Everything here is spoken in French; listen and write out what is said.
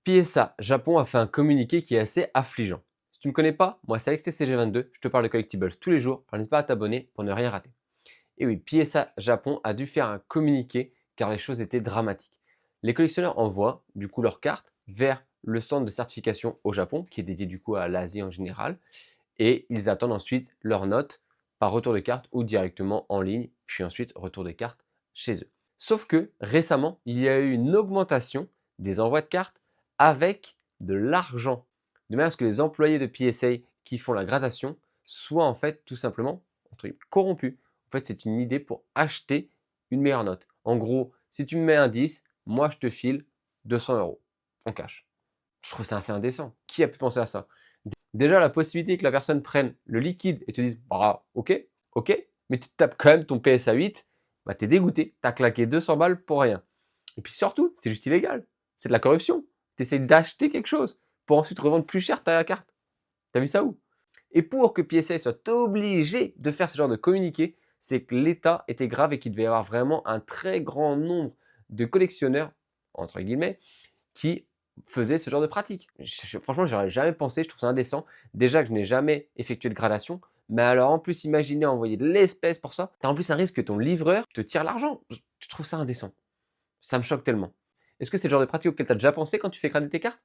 PSA Japon a fait un communiqué qui est assez affligeant. Si tu ne me connais pas, moi c'est AlexTCG22, je te parle de collectibles tous les jours, alors n'hésite pas à t'abonner pour ne rien rater. Et oui, PSA Japon a dû faire un communiqué car les choses étaient dramatiques. Les collectionneurs envoient du coup leurs cartes vers le centre de certification au Japon, qui est dédié du coup à l'Asie en général, et ils attendent ensuite leurs notes par retour de carte ou directement en ligne, puis ensuite retour de carte chez eux. Sauf que récemment, il y a eu une augmentation des envois de cartes avec de l'argent, de manière à ce que les employés de PSA qui font la gradation soient en fait tout simplement corrompus. En fait, c'est une idée pour acheter une meilleure note. En gros, si tu me mets un 10, moi je te file 200 € en cash. Je trouve ça assez indécent. Qui a pu penser à ça? Déjà, la possibilité que la personne prenne le liquide et te dise bah, ok, mais tu te tapes quand même ton PSA 8, bah, t'es dégoûté, t'as claqué 200 balles pour rien. Et puis surtout, c'est juste illégal. C'est de la corruption. Tu essaies d'acheter quelque chose pour ensuite revendre plus cher ta carte. T'as vu ça où? Et pour que PSA soit obligé de faire ce genre de communiqué, c'est que l'état était grave et qu'il devait y avoir vraiment un très grand nombre de collectionneurs, entre guillemets, qui faisaient ce genre de pratique. Franchement, j'aurais jamais pensé, je trouve ça indécent. Déjà que je n'ai jamais effectué de gradation, mais alors en plus, imaginez envoyer de l'espèce pour ça. Tu as en plus un risque que ton livreur te tire l'argent. Je trouve ça indécent. Ça me choque tellement. Est-ce que c'est le genre de pratique auquel tu as déjà pensé quand tu fais grader tes cartes?